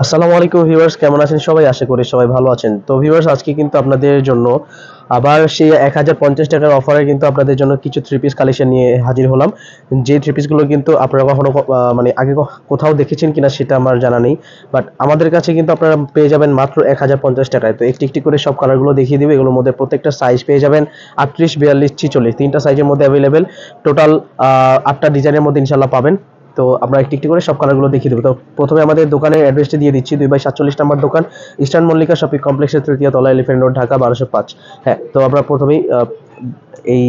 আসসালামু আলাইকুম ভিউয়ার্স, কেমন আছেন সবাই? আশা করি সবাই ভালো আছেন। তো ভিউয়ার্স, আজকে কিন্তু আপনাদের জন্য আবার সেই 1050 টাকার অফারে কিন্তু আপনাদের জন্য কিছু থ্রি পিস কালেকশন নিয়ে হাজির হলাম। যে থ্রি পিসগুলো কিন্তু আপনারা কখনো মানে আগে কোথাও দেখেছেন কিনা সেটা আমার জানা নেই, বাট আমাদের কাছে কিন্তু আপনারা পেয়ে যাবেন মাত্র 1050 টাকায়। তো একটি একটি করে সব কালারগুলো দেখিয়ে দিব। এগুলোর মধ্যে প্রত্যেকটা সাইজ পেয়ে যাবেন 38, 42, 46 তিনটা সাইজের মধ্যে অ্যাভেলেবেল। টোটাল 8টা ডিজাইনের মধ্যে ইনশাল্লাহ পাবেন। তো আমরা একটি একটি করে সব কালারগুলো দেখিয়ে দেবো। তো প্রথমে আমাদের দোকানের অ্যাড্রেসটি দিয়ে দিচ্ছি। 2/47 নম্বর দোকান, ইস্টার্ন মল্লিকা শপিং কমপ্লেক্সের তৃতীয় তলা, এলিফ্যান্ট রোড, ঢাকা 1205। হ্যাঁ, তো আমরা প্রথমেই এই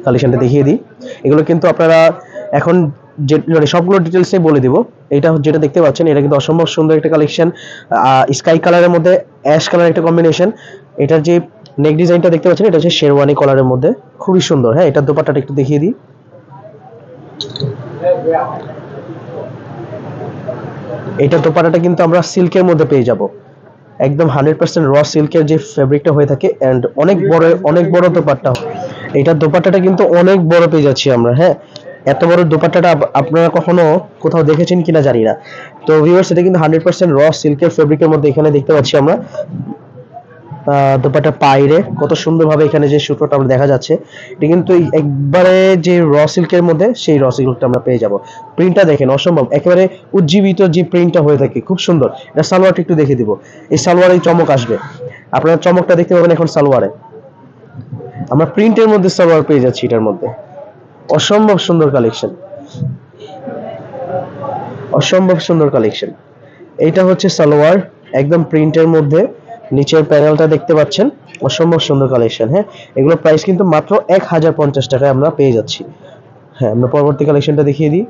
কালেকশনটা দেখিয়ে দিই। এগুলো কিন্তু আপনারা এখন যে মানে সবগুলো ডিটেলসে বলে দিব। এটা যেটা দেখতে পাচ্ছেন এটা কিন্তু অসম্ভব সুন্দর একটা কালেকশন, স্কাই কালারের মধ্যে অ্যাশ কালার একটা কম্বিনেশন। এটার যে নেক ডিজাইনটা দেখতে পাচ্ছেন এটা হচ্ছে শেরওয়ানি কালারের মধ্যে, খুবই সুন্দর। হ্যাঁ, এটার দোপাট্টাটা একটু দেখিয়ে দিই। এটা দোপাট্টাটা কিন্তু আমরা সিল্কের মধ্যে পেয়ে যাব, একদম 100% র সিল্কের যে ফেব্রিকটা হয়ে থাকে, এন্ড অনেক বড় দোপাট্টা। এটা দোপাট্টাটা কিন্তু অনেক বড় পেয়ে যাচ্ছি আমরা। হ্যাঁ, এত বড় দোপাট্টাটা আপনারা কখনো কোথাও দেখেছেন কিনা জানি না। তো ভিউয়ার্স, এটা কিন্তু 100% র সিল্কের ফেব্রিকের মধ্যে এখানে দেখতে পাচ্ছি আমরা। দোপাট্টা পাইরে কত সুন্দরভাবে এখানে যে সুতোটা আমরা দেখা যাচ্ছে, এটা কিন্তু একবারে যে র সিল্কের মধ্যে সেই র সিল্কটা আমরা পেয়ে যাব। প্রিন্টটা দেখেন, অসম্ভব একেবারে উজ্জীবিত যে প্রিন্টটা হয়ে থাকে, খুব সুন্দর। এটা সালোয়ারটা একটু দেখে দিব। এই সালোয়ারে চমক আসবে, আপনারা চমকটা দেখতে পাবেন এখন সালোয়ারে। আমরা প্রিন্টের মধ্যে সালোয়ার পেয়ে যাচ্ছি এটার মধ্যে। অসম্ভব সুন্দর কালেকশন, অসম্ভব সুন্দর কালেকশন। এইটা হচ্ছে সালোয়ার, একদম প্রিন্টের মধ্যে। নিচের প্যানেলটা দেখতে পাচ্ছেন, অসম্ভব সুন্দর কালেকশন। হ্যাঁ, এগুলো প্রাইস কিন্তু মাত্র 1050 টাকায় আমরা পেয়ে যাচ্ছি। হ্যাঁ, আমরা পরবর্তী কালেকশনটা দেখিয়ে দিই।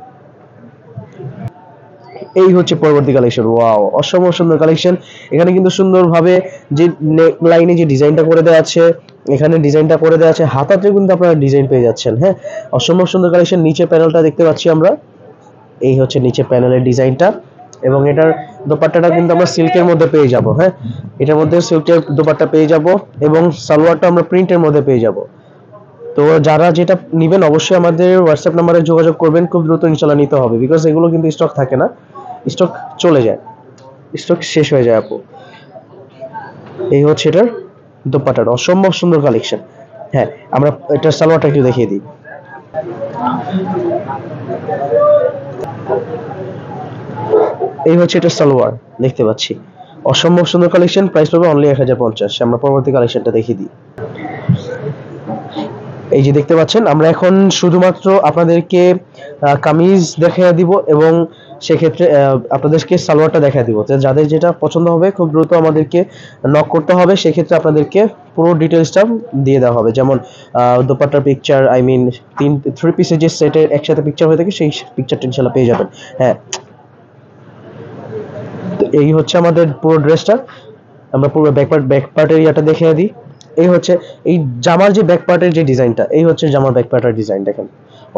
এই হচ্ছে পরবর্তী কালেকশন। ওয়াও, অসম্ভব সুন্দর কালেকশন। এখানে কিন্তু সুন্দরভাবে যে নেক লাইনে যে ডিজাইনটা করে দেওয়া আছে, এখানে ডিজাইনটা করে দেওয়া আছে, হাতাতেও কিন্তু আপনারা ডিজাইন পেয়ে যাচ্ছেন। হ্যাঁ, অসম্ভব সুন্দর কালেকশন। নিচে প্যানেলটা দেখতে পাচ্ছি আমরা, এই হচ্ছে নিচে প্যানেলের ডিজাইনটা। এবং এটার দোপাট্টাটা কিন্তু আমরা সিল্কের মধ্যে পেয়ে যাব। হ্যাঁ, এটার মধ্যে সিল্কের দোপাট্টা পেয়ে যাব এবং সালোয়ারটা আমরা প্রিন্টের মধ্যে পেয়ে যাব। তো যারা যেটা নেবেন অবশ্যই আমাদের হোয়াটসঅ্যাপ নাম্বারে যোগাযোগ করবেন, খুব দ্রুত ইনশাল্লাহ নিতে হবে, বিকজ এগুলো কিন্তু স্টক থাকে না, স্টক চলে যায়, স্টক শেষ হয়ে যায় আপু। এই হচ্ছে এটার দোপাট্টার অসম্ভব সুন্দর কালেকশন। হ্যাঁ, আমরা এটার সালোয়ারটা একটু দেখিয়ে দিই। এই হচ্ছে এটা সালোয়ার, দেখতে পাচ্ছি অসম্ভব সুন্দর কালেকশন। প্রাইস পাবে অনলি 1050। আমরা পরবর্তী কালেকশনটা দেখিয়ে দিই। এই যে দেখতে পাচ্ছেন, আমরা এখন শুধুমাত্র আপনাদেরকে কামিজ দেখিয়ে দিব এবং সেক্ষেত্রে আপনাদেরকে সালোয়ারটা দেখিয়ে দিব। তো যাদের যেটা পছন্দ হবে খুব দ্রুত আমাদেরকে নক করতে হবে, সেক্ষেত্রে আপনাদেরকে পুরো ডিটেলসটা দিয়ে দেওয়া হবে। যেমন দোপাট্টার পিকচার, আই মিন থ্রি পিসের যে সেটের একসাথে পিকচার হয়ে থাকে সেই পিকচারটা ইনশাল্লাহ পেয়ে যাবেন। হ্যাঁ, তো এই হচ্ছে আমাদের পুরো ড্রেসটা। আমরা পুরো ব্যাক পার্টের ইয়াটা দেখিয়ে দিই। এই হচ্ছে এই জামার যে ব্যাক পার্টের যে ডিজাইনটা, এই হচ্ছে জামার ব্যাক পার্টের ডিজাইন। দেখেন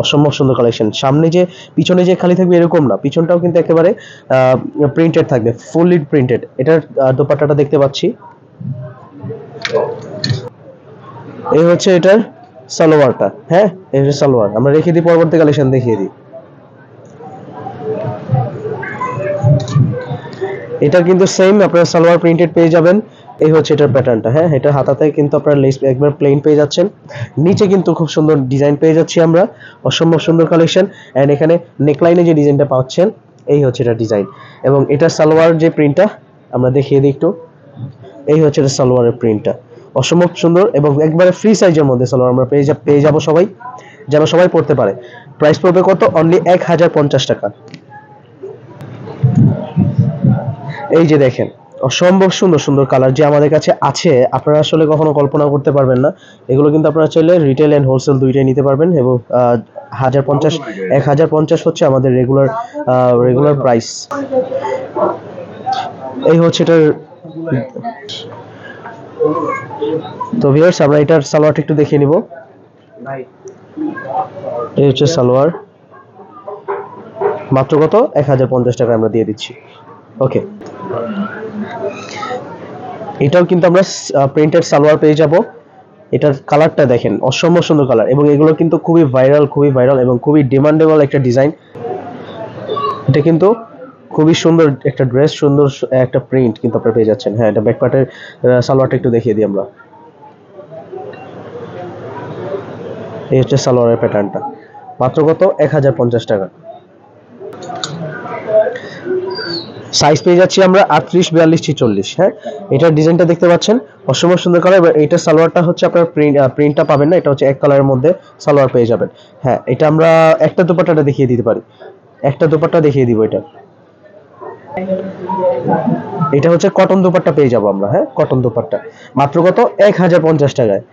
অসম্ভব সুন্দর কালেকশন। সামনে যে পিছনে যে খালি থাকবে এরকম না, পিছনটাও কিন্তু একেবারে প্রিন্টেড থাকবে, ফুললি প্রিন্টেড। এটার দোপাট্টাটা দেখতে পাচ্ছি। এই হচ্ছে এটার সালোয়ারটা। হ্যাঁ, এই হচ্ছে সালোয়ার। আমরা রেখে দিই, পরবর্তী কালেকশন দেখিয়ে দিই। এটা কিন্তু সেম, আপনারা সালোয়ার প্রিন্টেড পেয়ে যাবেন। এই হচ্ছে এটার প্যাটার্নটা। হ্যাঁ, এটা হাতাতে কিন্তু আপনারা লেস একবার প্লেন পেয়ে যাচ্ছেন, নিচে কিন্তু খুব সুন্দর ডিজাইন পেয়ে যাচ্ছি আমরা। অসম্ভব সুন্দর কালেকশন। এন্ড এখানে নেকলাইনে যে ডিজাইনটা পাচ্ছেন, এই হচ্ছে এটা ডিজাইন। এবং এটা সালোয়ার যে প্রিন্টটা আমরা দেখিয়ে দিই একটু। এই হচ্ছে এটা সালোয়ারের প্রিন্টটা, অসম্ভব সুন্দর এবং একবারে ফ্রি সাইজের মধ্যে সালোয়ার আমরা পেয়ে যাব সবাই, যেন সবাই পড়তে পারে। প্রাইস পড়বে কত? অনলি 1050 টাকা। এই যে দেখেন, অসম্ভব সুন্দর সুন্দর কালার যে আমাদের কাছে আছে, আপনারা আসলে কখনো কল্পনা করতে পারবেন না। এগুলো কিন্তু আপনারা চাইলে রিটেল এন্ড হোলসেল দুইটাই নিতে পারবেন। এবং 1050 হচ্ছে আমাদের রেগুলার প্রাইস। এই হচ্ছে এটার। তো ভিউয়ার্স, আমরা এটার সালোয়ারটা একটু দেখিয়ে নিব। এই হচ্ছে সালোয়ার, মাত্র কত? 1050 টাকা আমরা দিয়ে দিচ্ছি। ওকে, এটাও কিন্তু আমরা প্রিন্টেড সালোয়ার পেয়ে যাব। এটার কালারটা দেখেন, অসম্ভব সুন্দর কালার। এবং এগুলো কিন্তু খুবই ভাইরাল এবং খুবই ডিমান্ডেবল একটা ডিজাইন। এটা কিন্তু খুবই সুন্দর একটা ড্রেস, সুন্দর একটা প্রিন্ট কিন্তু আপনারা পেয়ে যাচ্ছেন। হ্যাঁ, এটা ব্যাক পার্টের সালোয়ারটা একটু দেখিয়ে দিই আমরা। এই হচ্ছে সালোয়ারের প্যাটার্নটা, মাত্র কত 1050 টাকা। সাইজ পেয়ে যাচ্ছি আমরা 38, 42, 46। হ্যাঁ, এটার ডিজাইনটা দেখতে পাচ্ছেন, অসম্ভব সুন্দর কালার। এটা সালোয়ারটা হচ্ছে আপনার প্রিন্টটা পাবেন না, এটা হচ্ছে এক কালারের মধ্যে সালোয়ার পেয়ে যাবেন। হ্যাঁ, এটা আমরা একটা দুপাট্টাটা দেখিয়ে দিতে পারি, একটা দুপাট্টা দেখিয়ে দিব। এটা হচ্ছে কটন দুপাট্টা পেয়ে যাবো আমরা। হ্যাঁ, কটন দুপাট্টা মাত্র কত 1050 টাকায়।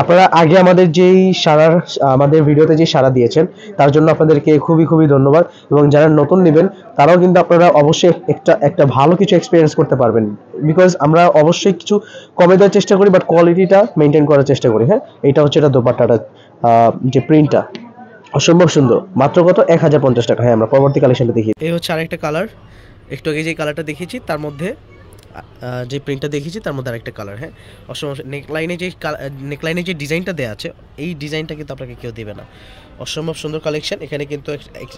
আপনারা আগে আমাদের ভিডিওতে যে সাড়া দিয়েছেন তার জন্য আপনাদেরকে খুবই খুবই ধন্যবাদ। এবং যারা নতুন নেবেন তারাও কিন্তু আপনারা অবশ্যই একটা ভালো কিছু এক্সপিরিয়েন্স করতে পারবেন, বিকজ আমরা অবশ্যই কিছু কমে দেওয়ার চেষ্টা করি, বাট কোয়ালিটিটা মেনটেন করার চেষ্টা করি। হ্যাঁ, এটা হচ্ছে এটা দোপাট্টাটা, যে প্রিন্টটা অসম্ভব সুন্দর, মাত্র কত 1050 টাকা। হ্যাঁ, আমরা পরবর্তী কালেকশনটা দেখি। এই হচ্ছে আরেকটা কালার, একটু আগে যে কালারটা দেখিয়েছি তার মধ্যে যে প্রিন্টটা দেখিয়েছি তার মধ্যে আরেকটা কালার। হ্যাঁ, অসম্ভব। নেকলাইনে যে ডিজাইনটা দেওয়া আছে, এই ডিজাইনটা কিন্তু আপনাকে কেউ দেবে না। অসম্ভব সুন্দর কালেকশন। এখানে কিন্তু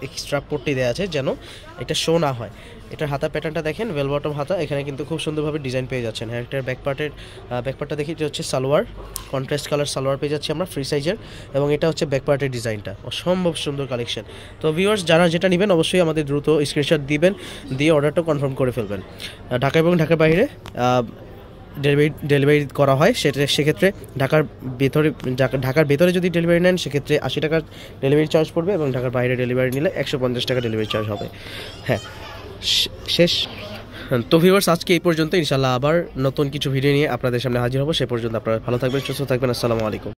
এক্সট্রা পট্টি দেওয়া আছে যেন এটা শো না হয়। এটার হাতা প্যাটার্নটা দেখেন, ওয়েল বটম হাতা। এখানে কিন্তু খুব সুন্দরভাবে ডিজাইন পেয়ে যাচ্ছেন। হ্যাঁ, এটার ব্যাকপার্টটা দেখি, এটা হচ্ছে সালোয়ার, কন্ট্রাস্ট কালার সালোয়ার পেয়ে যাচ্ছি আমরা ফ্রি সাইজের। এবং এটা হচ্ছে ব্যাকপার্টের ডিজাইনটা, অসম্ভব সুন্দর কালেকশন। তো ভিউয়ার্স, যারা যেটা নেবেন অবশ্যই আমাদের দ্রুত স্ক্রিনশট দিবেন, দিয়ে অর্ডারটা কনফার্ম করে ফেলবেন। ঢাকা এবং ঢাকার বাইরে ডেলিভারি করা হয়, সেক্ষেত্রে ঢাকার ভেতরে যদি ডেলিভারি নেন সেক্ষেত্রে 80 টাকার ডেলিভারি চার্জ পড়বে, এবং ঢাকার বাইরে ডেলিভারি নিলে 150 টাকা ডেলিভারি চার্জ হবে। হ্যাঁ, শেষ। তো ভিউয়ার্স, আজকে এই পর্যন্ত। ইনশাল্লাহ আবার নতুন কিছু ভিডিও নিয়ে আপনাদের সামনে হাজির হব। সে পর্যন্ত আপনারা ভালো থাকবেন, সুস্থ থাকবেন। আসসালামু আলাইকুম।